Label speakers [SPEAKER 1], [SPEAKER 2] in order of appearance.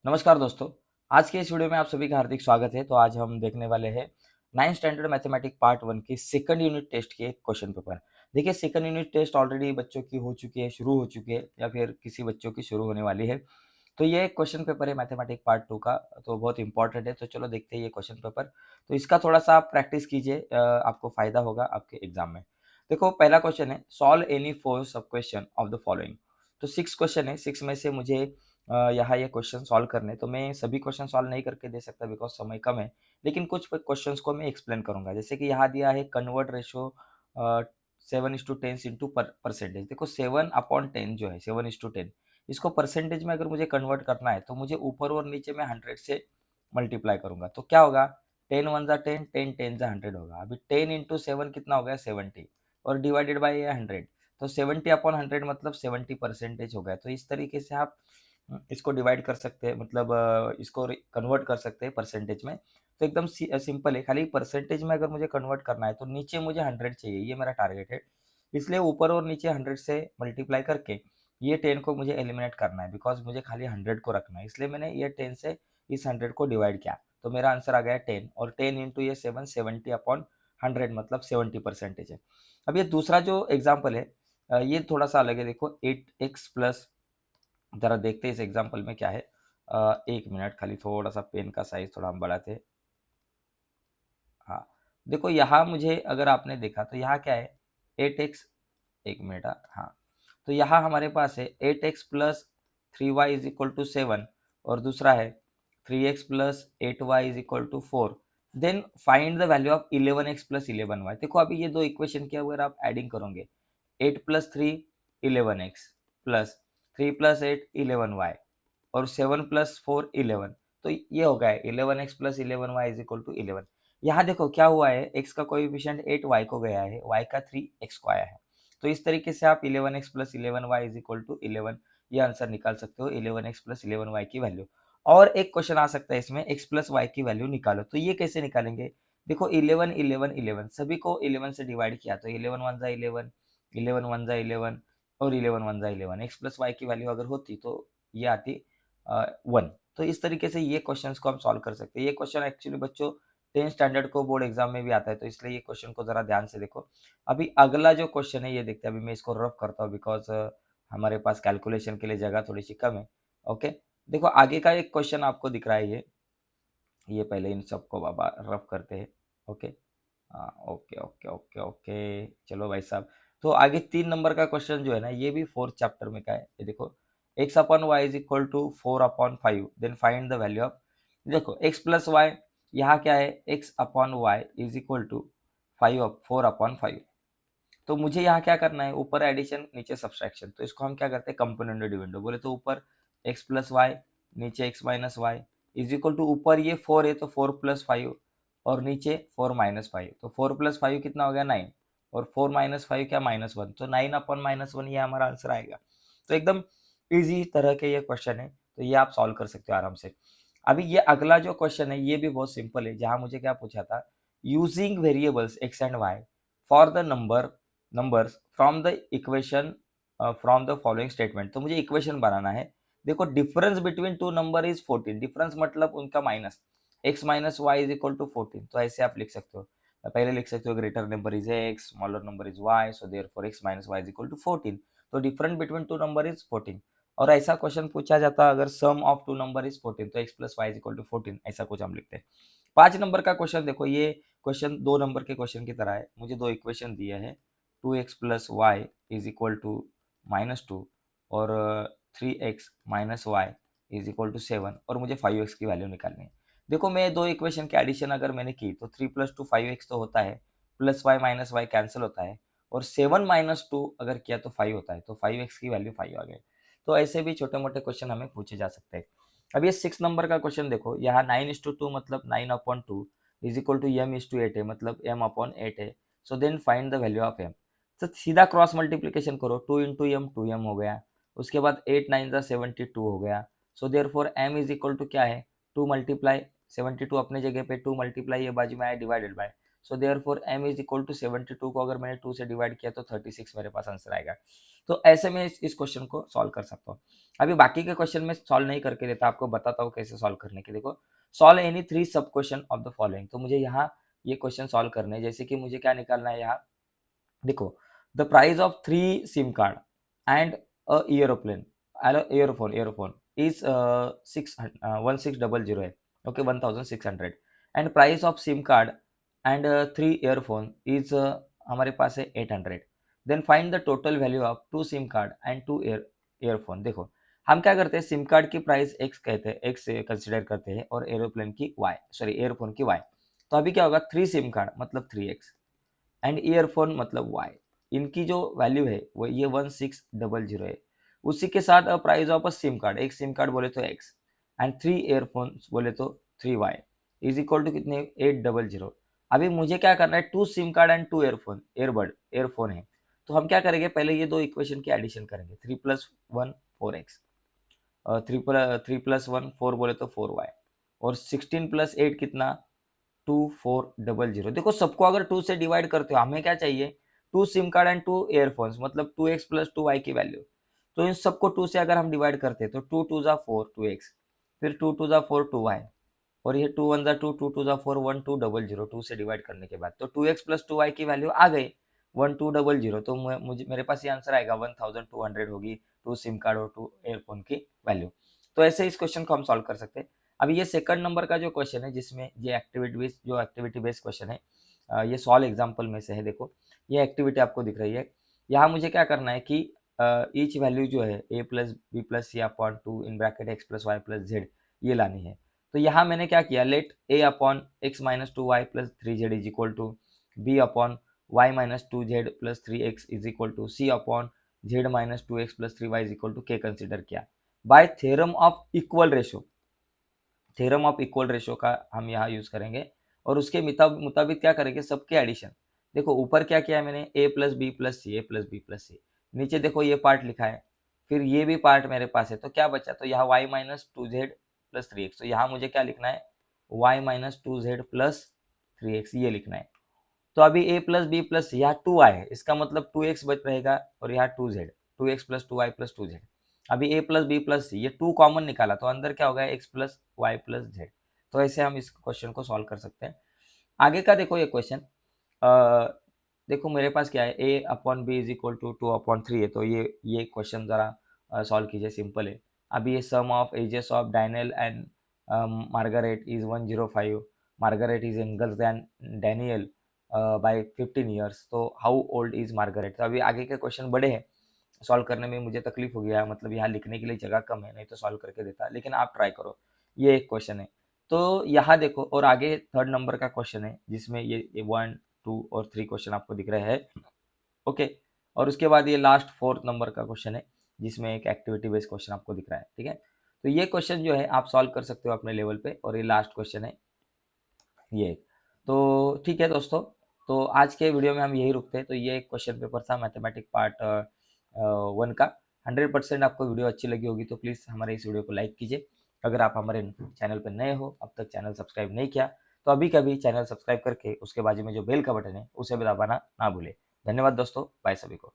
[SPEAKER 1] नमस्कार दोस्तों। आज के इस वीडियो में आप सभी का हार्दिक स्वागत है। तो आज हम देखने वाले हैं 9th स्टैंडर्ड मैथमेटिक्स पार्ट 1 की सेकंड यूनिट टेस्ट की एक क्वेश्चन पेपर। देखिए, सेकंड यूनिट टेस्ट ऑलरेडी बच्चों की हो चुकी है, शुरू हो चुकी है या फिर किसी बच्चों की शुरू होने वाली है। तो ये एक क्वेश्चन पेपर है मैथमेटिक्स पार्ट 2 का, तो बहुत इंपॉर्टेंट है। तो चलो देखते हैं ये क्वेश्चन पेपर। तो इसका थोड़ा-सा आप प्रैक्टिस कीजिए, आपको फ़ायदा होगा आपके एग्ज़ाम में। देखो, पहला क्वेश्चन है, सॉल्व एनी 4 सब क्वेश्चन ऑफ द फॉलोइंग। तो 6 क्वेश्चन है, 6 में से मुझे यहाँ ये क्वेश्चन सॉल्व करने, तो मैं सभी क्वेश्चन सॉल्व नहीं करके दे सकता बिकॉज़ समय कम है। लेकिन कुछ क्वेश्चंस को मैं एक्सप्लेन करूँगा। जैसे कि यहाँ दिया है कन्वर्ट रेशियो 7:10 इंटू परसेंटेज। देखो, 7/10 जो है, 7:10, इसको परसेंटेज में अगर मुझे कन्वर्ट करना है तो मुझे ऊपर और नीचे में 100 से मल्टीप्लाई करूँगा। तो क्या होगा, 10 1 जा 10, 10 10 जा 100 होगा। अभी 10 इंटू 7 कितना हो गया, 70, और डिवाइडेड बाय 100, तो 70/100 मतलब 70% हो गया। तो इस तरीके से आप इसको डिवाइड कर सकते हैं, मतलब इसको कन्वर्ट कर सकते हैं परसेंटेज में। तो एकदम सिंपल है, खाली परसेंटेज में अगर मुझे कन्वर्ट करना है तो नीचे मुझे 100 चाहिए, ये मेरा टारगेट है। इसलिए ऊपर और नीचे 100 से मल्टीप्लाई करके ये 10 को मुझे एलिमिनेट करना है, बिकॉज मुझे खाली 100 को रखना है। इसलिए मैंने ये 10 से इस 100 को डिवाइड किया, तो मेरा आंसर आ गया 10, और 10 इंटू ये 7, 70/100 मतलब 70% है। अब ये दूसरा जो एग्जाम्पल है, ये थोड़ा सा अलग है। देखो, 8x प्लस, जरा देखते हैं इस एग्जाम्पल में क्या है। एक मिनट, खाली थोड़ा सा पेन का साइज थोड़ा हम बढ़ाते हैं। हाँ, देखो यहाँ मुझे, अगर आपने देखा तो यहाँ क्या है, 8x, एक मिनट, हाँ, तो यहाँ हमारे पास है 8x plus 3y is equal to 7, और दूसरा है 3x plus 8y is equal to 4। Then find the value of 11x plus 11y। देखो, अभी ये दो इक्वेशन की अगर आप एडिंग करोगे, 8 plus 3 11x, plus 3 plus 8 11y, और 7 प्लस 4 11, तो ये हो गया है 11x plus 11y is equal to 11। यहाँ देखो क्या हुआ है, x का कोएफिशिएंट 8 y को गया है, y का 3 x को आया है। तो इस तरीके से आप 11x plus 11y is equal to 11, ये आंसर निकाल सकते हो, 11x प्लस 11y की वैल्यू। और एक क्वेश्चन आ सकता है इसमें, x प्लस y की वैल्यू निकालो। तो ये कैसे निकालेंगे? देखो, 11 11 11 सभी को 11 से डिवाइड किया, तो 11 1 जा 11, 11 1 जा 11, और 11 1 जा 11। x प्लस y की वैल्यू अगर होती तो ये आती 1। तो इस तरीके से ये क्वेश्चंस को हम सॉल्व कर सकते हैं। ये क्वेश्चन एक्चुअली बच्चों 10 स्टैंडर्ड को बोर्ड एग्जाम में भी आता है, तो इसलिए ये क्वेश्चन को जरा ध्यान से देखो। अभी अगला जो क्वेश्चन है ये देखते हैं। अभी मैं इसको रफ करता हूँ बिकॉज हमारे पास कैलकुलेशन के लिए जगह थोड़ी सी कम है। ओके, देखो आगे का एक क्वेश्चन आपको दिख रहा है, ये पहले इन सबको बाबा रफ करते हैं। ओके, हाँ, ओके ओके ओके ओके, चलो भाई साहब। तो आगे 3 नंबर का क्वेश्चन जो है ना, ये भी 4th चैप्टर में का है। ये देखो, x upon y is equal to 4/5, then find the value of. देखो, एक्स प्लस वाई, यहाँ क्या है, x upon y is equal to 4/5। तो मुझे यहाँ क्या करना है, ऊपर एडिशन नीचे सब्सट्रैक्शन। तो इसको हम क्या करते हैं, कंपोनेंट डिविडेंड बोले तो ऊपर एक्स प्लस वाई, नीचे x minus y is equal to, ऊपर ये 4 है तो 4+5, और नीचे 4-5। तो 4+5 कितना हो गया, 9, और 4-5 क्या, -1, तो 9/-1 ये हमारा आंसर आएगा। तो एकदम इजी तरह के ये क्वेश्चन है, तो ये आप सॉल्व कर सकते हो आराम से। अभी ये अगला जो क्वेश्चन है ये भी बहुत सिंपल है, जहां मुझे क्या पूछा था, using variables x and y for the numbers from the equation from the following statement. तो मुझे इक्वेशन बनाना है। देखो, difference between two number is 14, difference मतलब उनका minus, x minus y is equal to 14। तो ऐसे आप लिख सकते हो, पहले लिख सकते हो greater number is x, smaller number is y, so therefore x minus y is equal to 14। तो difference between two number is 14। और ऐसा क्वेश्चन पूछा जाता अगर sum of two number is 14, तो x plus y is equal to 14, ऐसा कुछ हम लिखते हैं। 5 नंबर का क्वेश्चन देखो, ये क्वेश्चन 2 नंबर के क्वेश्चन की तरह है। मुझे दो इक्वेशन दिए हैं, 2x plus y is equal to -2, और 3x minus y is equal to 7, और मुझे 5x की वैल्यू निकालनी है। देखो, मैं दो इक्वेशन की एडिशन अगर मैंने की तो 3 + 2 5x तो होता है, plus y minus y cancel होता है, और 7 - 2 अगर किया तो 5 होता है, तो 5x की वैल्यू 5 आ गई। तो ऐसे भी छोटे मोटे क्वेश्चन हमें पूछे जा सकते हैं। अब ये 6 नंबर का क्वेश्चन देखो, यहाँ 9:2 मतलब 9/2 इज इक्वल टू m/8 है, मतलब m/8 है। So then find the value of m। तो सीधा क्रॉस मल्टीप्लीकेशन करो, 2 इंटू एम 2m हो गया, उसके बाद 8 9 जा 72 हो गया। So therefore m is equal to क्या है, 2 मल्टीप्लाई 72 अपने जगह पे, 2 मल्टीप्लाई ये बाजू में आया divided by, so therefore m is equal to 72 को अगर मैंने 2 से डिवाइड किया तो 36 मेरे पास आंसर आएगा। तो ऐसे में इस क्वेश्चन को सॉल्व कर सकता हूँ। अभी बाकी के क्वेश्चन में सॉल्व नहीं करके देता, आपको बताता हूँ कैसे सॉल्व करने के। देखो, सॉल्व एनी 3 सब क्वेश्चन ऑफ द फॉलोइंग। तो मुझे यहाँ ये क्वेश्चन सॉल्व करने हैं। जैसे कि मुझे क्या निकालना है यहाँ, देखो, the price of 3 SIM card and a earphone is 1600 है, okay, 1600, and price of SIM card and 3 earphone is हमारे पास है 800। Then find the total value of 2 SIM card and 2 earphone. देखो, हम क्या करते हैं, सिम कार्ड की प्राइस एक्स कहते हैं, एक्स से कंसिडर करते हैं, और एरोप्लेन की वाई, सॉरी ईयरफोन की वाई। तो अभी क्या होगा, 3 सिम कार्ड मतलब 3x एंड ईयरफोन मतलब वाई, इनकी जो वैल्यू है वो ये 1600 है। उसी के साथ price of a SIM card, एक सिम कार्ड बोले तो x एंड 3 ईयरफोन बोले तो 3y इज इक्वल टू कितने, 800। अभी मुझे क्या करना है, 2 SIM card and 2 earphone, earphone है। तो हम क्या करेंगे, पहले ये दो इक्वेशन की एडिशन करेंगे, 3 + 1 4x, 3 + 1 4 बोले तो 4y, और 16 + 8 कितना, 2400। देखो, सबको अगर 2 से डिवाइड करते हो, हमें क्या चाहिए, 2 सिम कार्ड एंड 2 ईयरफोन्स मतलब 2x + 2y की वैल्यू। तो इन सबको 2 से अगर हम डिवाइड करते हैं तो 2 2 जा 4 2x, फिर 2 2 जा 4 2y, और ये 2 1 जा 2 2 2 जा 4 1200, 2 से डिवाइड करने के बाद तो 2x + 2y की वैल्यू आ गई 1200। तो मुझे मेरे पास ये आंसर आएगा 1200 होगी 2 सिम कार्ड और 2 ईयरफोन की वैल्यू। तो ऐसे इस क्वेश्चन को हम सॉल्व कर सकते हैं। अभी ये सेकंड नंबर का जो क्वेश्चन है, जिसमें ये एक्टिविटी बेस्ड क्वेश्चन है, ये सॉल्व एग्जाम्पल में से है। देखो, ये एक्टिविटी आपको दिख रही है। यहाँ मुझे क्या करना है कि ईच वैल्यू जो है a + b + c upon 2 in bracket x + y + z ये लानी है। तो यहाँ मैंने क्या किया, let a upon x - 2y + 3z is equal to b upon y - 2z + 3x is equal to c upon z - 2x + 3y is equal to k consider किया by theorem of equal ratio. Theorem of equal ratio का हम यहाँ use करेंगे, और उसके मुताबिक क्या करेंगे, सबके एडिशन। देखो, ऊपर क्या किया है मैंने, a + b + c, a + b + c। नीचे देखो ये पार्ट लिखा है, फिर ये भी पार्ट मेरे पास है, तो क्या बचा, तो यहाँ y - 2z + 3x। तो यहाँ मुझे क्या लिखना है, y - 2z + 3x ये लिखना है। तो अभी a + b + c, यहाँ 2y है, इसका मतलब 2x बच रहेगा, और यहाँ 2z, 2x + 2y + 2z। अभी a + b + c, ये 2 कॉमन निकाला, तो अंदर क्या होगा, x + y + z। तो ऐसे हम इस क्वेश्चन को सॉल्व कर सकते हैं। आगे का देखो ये क्वेश्चन, देखो मेरे पास क्या है, a upon b is equal to 2/3 है, तो ये क्वेश्चन ज़रा सॉल्व कीजिए, सिंपल है। अभी ये sum of ages of Daniel and Margaret is 105, Margaret is younger than Daniel by 15 years, तो हाउ ओल्ड इज मार्गरेट। तो अभी आगे के क्वेश्चन बड़े हैं, सॉल्व करने में मुझे तकलीफ हो गया, मतलब यहाँ लिखने के लिए जगह कम है, नहीं तो सॉल्व करके देता, लेकिन आप ट्राई करो। ये एक क्वेश्चन है। तो यहाँ देखो, और आगे थर्ड नंबर का क्वेश्चन है, जिसमें ये 1 2 और 3 क्वेश्चन आपको दिख रहे हैं, ओके। और उसके बाद ये लास्ट फोर्थ नंबर का क्वेश्चन है, जिसमें एक एक्टिविटी बेस्ड क्वेश्चन आपको दिख रहा है, ठीक है। तो ये क्वेश्चन जो है आप सॉल्व कर सकते हो अपने लेवल पे, और ये लास्ट क्वेश्चन है ये। तो ठीक है दोस्तों, तो आज के वीडियो में हम यही रुकते हैं। तो ये एक क्वेश्चन पेपर था मैथमेटिक पार्ट 1 का। 100% आपको वीडियो अच्छी लगी होगी, तो प्लीज़ हमारे इस वीडियो को लाइक कीजिए। अगर आप हमारे चैनल पर नए हो, अब तक चैनल सब्सक्राइब नहीं किया, तो अभी कभी चैनल सब्सक्राइब करके उसके बाजू में जो बेल का बटन है उसे भी दबाना ना भूलें। धन्यवाद दोस्तों, बाय सभी को।